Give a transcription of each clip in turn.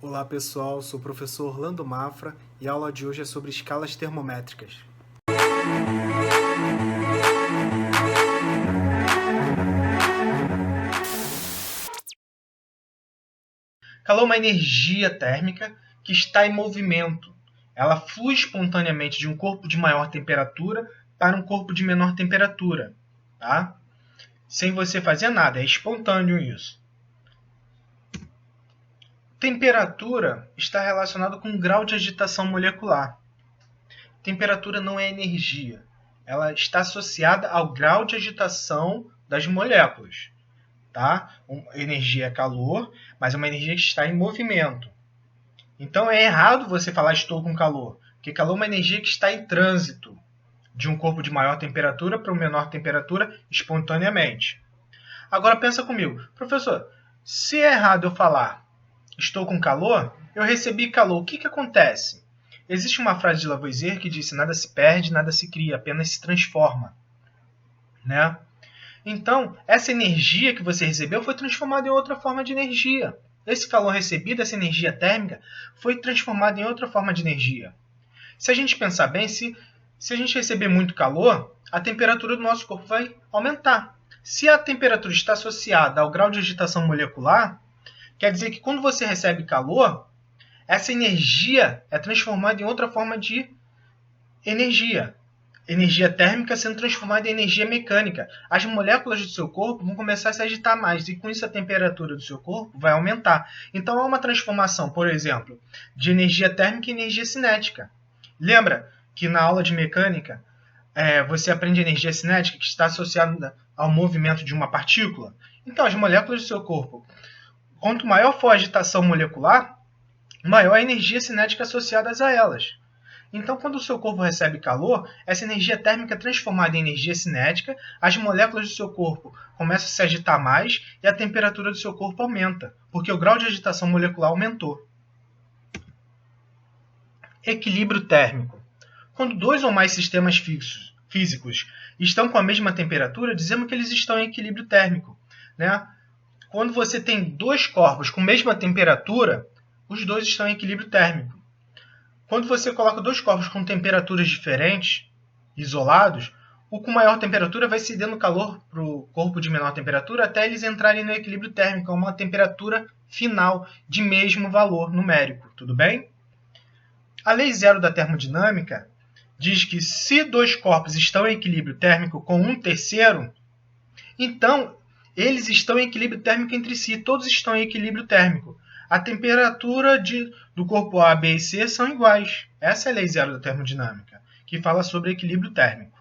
Olá pessoal, sou o professor Orlando Mafra e a aula de hoje é sobre escalas termométricas. Calor é uma energia térmica que está em movimento. Ela flui espontaneamente de um corpo de maior temperatura para um corpo de menor temperatura, tá? Sem você fazer nada, é espontâneo isso. Temperatura está relacionada com o grau de agitação molecular. Temperatura não é energia. Ela está associada ao grau de agitação das moléculas. Tá? Energia é calor, mas é uma energia que está em movimento. Então é errado você falar estou com calor, porque calor é uma energia que está em trânsito de um corpo de maior temperatura para uma menor temperatura espontaneamente. Agora pensa comigo, professor, se é errado eu falar estou com calor, eu recebi calor, o que acontece? Existe uma frase de Lavoisier que disse nada se perde, nada se cria, apenas se transforma. Né? Então, essa energia que você recebeu foi transformada em outra forma de energia. Esse calor recebido, essa energia térmica, foi transformada em outra forma de energia. Se a gente pensar bem, se a gente receber muito calor, a temperatura do nosso corpo vai aumentar. Se a temperatura está associada ao grau de agitação molecular, quer dizer que quando você recebe calor, essa energia é transformada em outra forma de energia. Energia térmica sendo transformada em energia mecânica. As moléculas do seu corpo vão começar a se agitar mais e com isso a temperatura do seu corpo vai aumentar. Então há uma transformação, por exemplo, de energia térmica em energia cinética. Lembra que na aula de mecânica você aprende energia cinética que está associada ao movimento de uma partícula? Então as moléculas do seu corpo, quanto maior for a agitação molecular, maior a energia cinética associada a elas. Então, quando o seu corpo recebe calor, essa energia térmica é transformada em energia cinética, as moléculas do seu corpo começam a se agitar mais e a temperatura do seu corpo aumenta, porque o grau de agitação molecular aumentou. Equilíbrio térmico. Quando dois ou mais sistemas físicos estão com a mesma temperatura, dizemos que eles estão em equilíbrio térmico. Né? Quando você tem dois corpos com a mesma temperatura, os dois estão em equilíbrio térmico. Quando você coloca dois corpos com temperaturas diferentes, isolados, o com maior temperatura vai cedendo calor para o corpo de menor temperatura até eles entrarem no equilíbrio térmico, uma temperatura final de mesmo valor numérico. Tudo bem? A lei zero da termodinâmica diz que se dois corpos estão em equilíbrio térmico com um terceiro, então eles estão em equilíbrio térmico entre si, todos estão em equilíbrio térmico. A temperatura do corpo A, B e C são iguais. Essa é a lei zero da termodinâmica, que fala sobre equilíbrio térmico.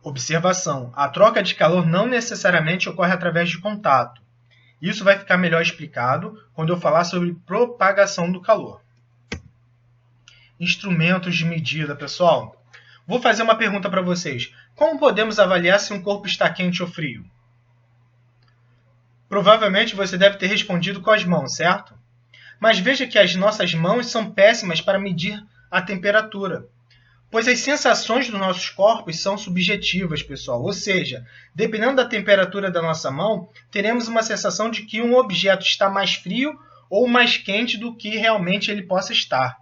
Observação. A troca de calor não necessariamente ocorre através de contato. Isso vai ficar melhor explicado quando eu falar sobre propagação do calor. Instrumentos de medida, pessoal. Vou fazer uma pergunta para vocês. Como podemos avaliar se um corpo está quente ou frio? Provavelmente você deve ter respondido com as mãos, certo? Mas veja que as nossas mãos são péssimas para medir a temperatura, pois as sensações dos nossos corpos são subjetivas, pessoal. Ou seja, dependendo da temperatura da nossa mão, teremos uma sensação de que um objeto está mais frio ou mais quente do que realmente ele possa estar.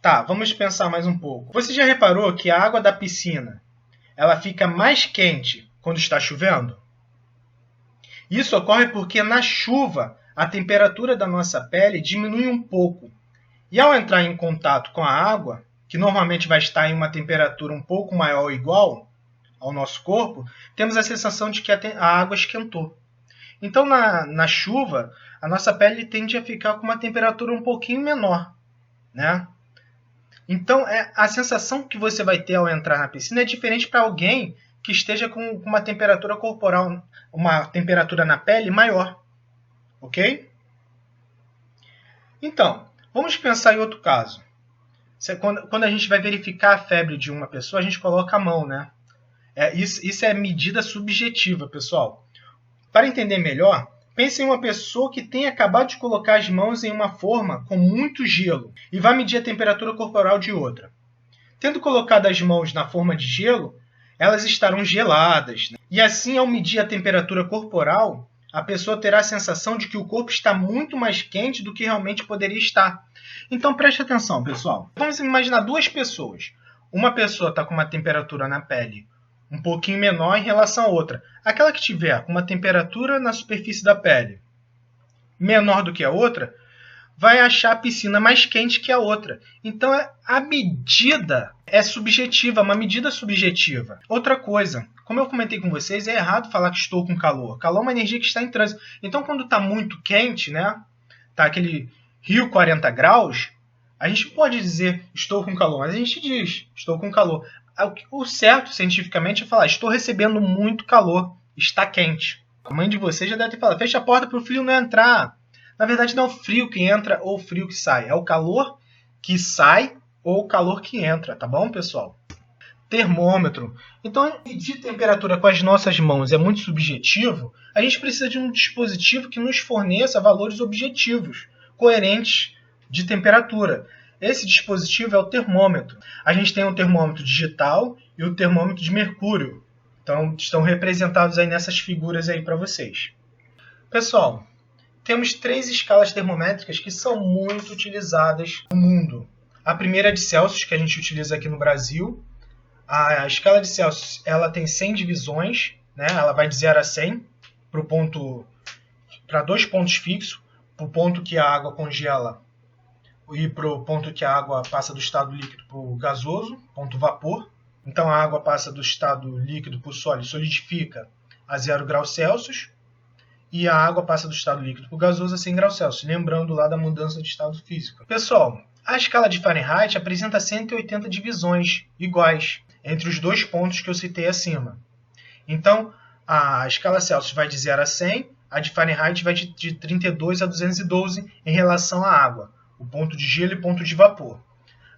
Tá, vamos pensar mais um pouco. Você já reparou que a água da piscina ela fica mais quente quando está chovendo? Isso ocorre porque na chuva a temperatura da nossa pele diminui um pouco. E ao entrar em contato com a água, que normalmente vai estar em uma temperatura um pouco maior ou igual ao nosso corpo, temos a sensação de que a água esquentou. Então na chuva, a nossa pele tende a ficar com uma temperatura um pouquinho menor. Né? Então a sensação que você vai ter ao entrar na piscina é diferente para alguém que esteja com uma temperatura corporal, uma temperatura na pele maior. Ok? Então, vamos pensar em outro caso. Quando a gente vai verificar a febre de uma pessoa, a gente coloca a mão, né? Isso é medida subjetiva, pessoal. Para entender melhor, pense em uma pessoa que tenha acabado de colocar as mãos em uma forma com muito gelo e vai medir a temperatura corporal de outra. Tendo colocado as mãos na forma de gelo, elas estarão geladas. Né? E assim, ao medir a temperatura corporal, a pessoa terá a sensação de que o corpo está muito mais quente do que realmente poderia estar. Então preste atenção, pessoal. Vamos imaginar duas pessoas. Uma pessoa está com uma temperatura na pele um pouquinho menor em relação à outra. Aquela que tiver com uma temperatura na superfície da pele menor do que a outra, vai achar a piscina mais quente que a outra. Então a medida é subjetiva, uma medida subjetiva. Outra coisa, como eu comentei com vocês, é errado falar que estou com calor. Calor é uma energia que está em trânsito. Então quando está muito quente, né, tá aquele Rio 40 graus, a gente pode dizer estou com calor, mas a gente diz estou com calor. O certo cientificamente é falar estou recebendo muito calor, está quente. A mãe de vocês já deve ter falado, fecha a porta para o frio não entrar. Na verdade, não é o frio que entra ou o frio que sai. É o calor que sai ou o calor que entra, tá bom, pessoal? Termômetro. Então, medir temperatura com as nossas mãos é muito subjetivo. A gente precisa de um dispositivo que nos forneça valores objetivos, coerentes de temperatura. Esse dispositivo é o termômetro. A gente tem o termômetro digital e o termômetro de mercúrio. Então, estão representados aí nessas figuras aí para vocês. Pessoal, temos 3 escalas termométricas que são muito utilizadas no mundo. A primeira é de Celsius, que a gente utiliza aqui no Brasil. A escala de Celsius ela tem 100 divisões, né? Ela vai de 0 a 100 para 2 pontos fixos, para o ponto que a água congela e para o ponto que a água passa do estado líquido para o gasoso, ponto vapor. Então a água passa do estado líquido para o sólido, solidifica a 0 graus Celsius. E a água passa do estado líquido para o gasoso a 100 graus Celsius, lembrando lá da mudança de estado físico. Pessoal, a escala de Fahrenheit apresenta 180 divisões iguais entre os 2 pontos que eu citei acima. Então, a escala Celsius vai de 0 a 100, a de Fahrenheit vai de 32 a 212 em relação à água, o ponto de gelo e ponto de vapor.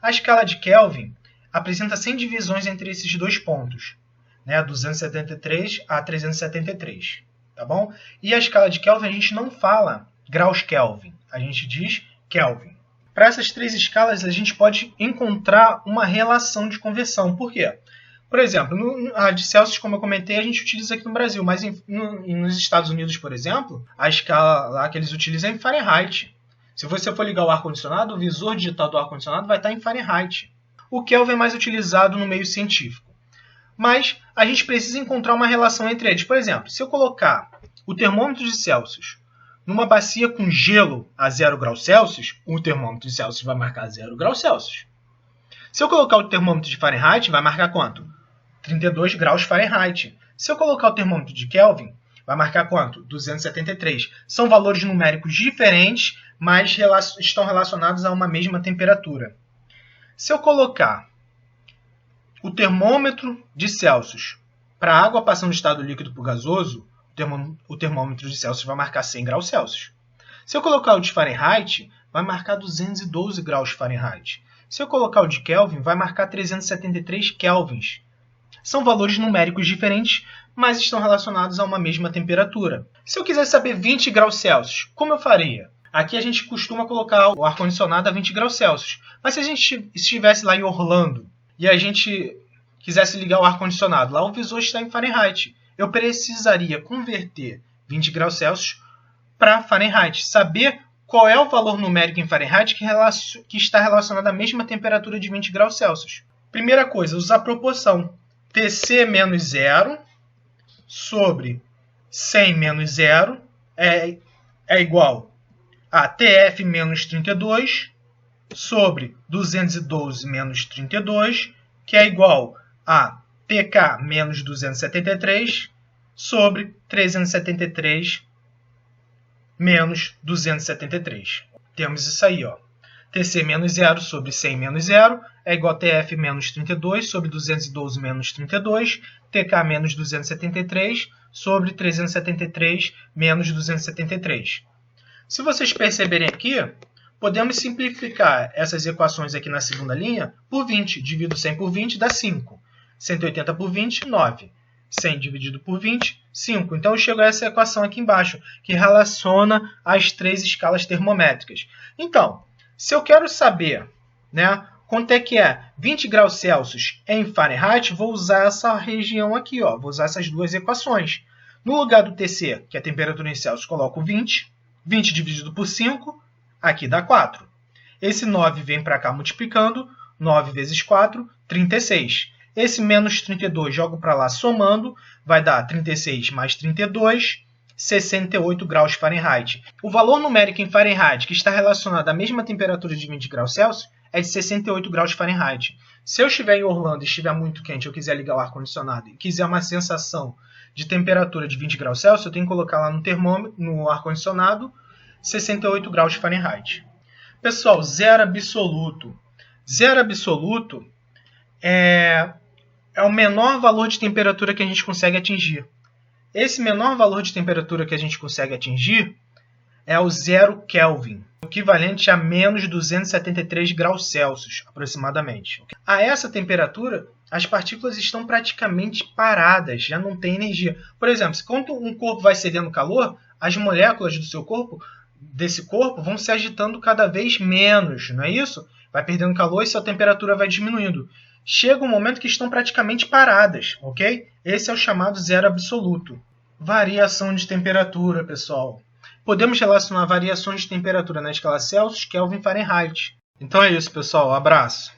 A escala de Kelvin apresenta 100 divisões entre esses 2 pontos, né, 273 a 373. Tá bom? E a escala de Kelvin a gente não fala graus Kelvin, a gente diz Kelvin. Para essas 3 escalas a gente pode encontrar uma relação de conversão. Por quê? Por exemplo, a de Celsius, como eu comentei, a gente utiliza aqui no Brasil, mas nos Estados Unidos, por exemplo, a escala lá que eles utilizam é em Fahrenheit. Se você for ligar o ar-condicionado, o visor digital do ar-condicionado vai estar em Fahrenheit. O Kelvin é mais utilizado no meio científico. Mas a gente precisa encontrar uma relação entre eles. Por exemplo, se eu colocar o termômetro de Celsius numa bacia com gelo a 0 graus Celsius, o termômetro de Celsius vai marcar 0 graus Celsius. Se eu colocar o termômetro de Fahrenheit, vai marcar quanto? 32 graus Fahrenheit. Se eu colocar o termômetro de Kelvin, vai marcar quanto? 273. São valores numéricos diferentes, mas estão relacionados a uma mesma temperatura. Se eu colocar o termômetro de Celsius para a água passando do estado líquido para o gasoso, o termômetro de Celsius vai marcar 100 graus Celsius. Se eu colocar o de Fahrenheit, vai marcar 212 graus Fahrenheit. Se eu colocar o de Kelvin, vai marcar 373 kelvins. São valores numéricos diferentes, mas estão relacionados a uma mesma temperatura. Se eu quiser saber 20 graus Celsius, como eu faria? Aqui a gente costuma colocar o ar-condicionado a 20 graus Celsius. Mas se a gente estivesse lá em Orlando e a gente quisesse ligar o ar-condicionado, lá o visor está em Fahrenheit. Eu precisaria converter 20 graus Celsius para Fahrenheit. Saber qual é o valor numérico em Fahrenheit que está relacionado à mesma temperatura de 20 graus Celsius. Primeira coisa, usar a proporção. Tc menos 0 sobre 100 menos 0 é igual a Tf menos 32 sobre 212 menos 32, que é igual a Tk menos 273 sobre 373 menos 273. Temos isso aí, ó. Tc menos 0 sobre 100 menos 0 é igual a Tf menos 32 sobre 212 menos 32, Tk menos 273 sobre 373 menos 273. Se vocês perceberem aqui, podemos simplificar essas equações aqui na segunda linha por 20. Divido 100 por 20 dá 5. 180 por 20, 9. 100 dividido por 20, 5. Então eu chego a essa equação aqui embaixo, que relaciona as 3 escalas termométricas. Então, se eu quero saber, né, quanto é que é 20 graus Celsius em Fahrenheit, vou usar essa região aqui, ó, vou usar essas duas equações. No lugar do TC, que é a temperatura em Celsius, coloco 20. 20 dividido por 5, aqui dá 4. Esse 9 vem para cá multiplicando. 9 vezes 4, 36. Esse menos 32 jogo para lá somando, vai dar 36 mais 32, 68 graus Fahrenheit. O valor numérico em Fahrenheit, que está relacionado à mesma temperatura de 20 graus Celsius, é de 68 graus Fahrenheit. Se eu estiver em Orlando e estiver muito quente, eu quiser ligar o ar-condicionado e quiser uma sensação de temperatura de 20 graus Celsius, eu tenho que colocar lá no termômetro, no ar-condicionado, 68 graus Fahrenheit. Pessoal, zero absoluto. Zero absoluto é o menor valor de temperatura que a gente consegue atingir. Esse menor valor de temperatura que a gente consegue atingir é o 0 Kelvin, equivalente a menos 273 graus Celsius, aproximadamente. A essa temperatura, as partículas estão praticamente paradas, já não tem energia. Por exemplo, quando um corpo vai cedendo calor, as moléculas do seu corpo, desse corpo, vão se agitando cada vez menos, não é isso? Vai perdendo calor e sua temperatura vai diminuindo. Chega um momento que estão praticamente paradas, ok? Esse é o chamado zero absoluto. Variação de temperatura, pessoal. Podemos relacionar variações de temperatura na escala Celsius, Kelvin, Fahrenheit. Então é isso, pessoal. Um abraço.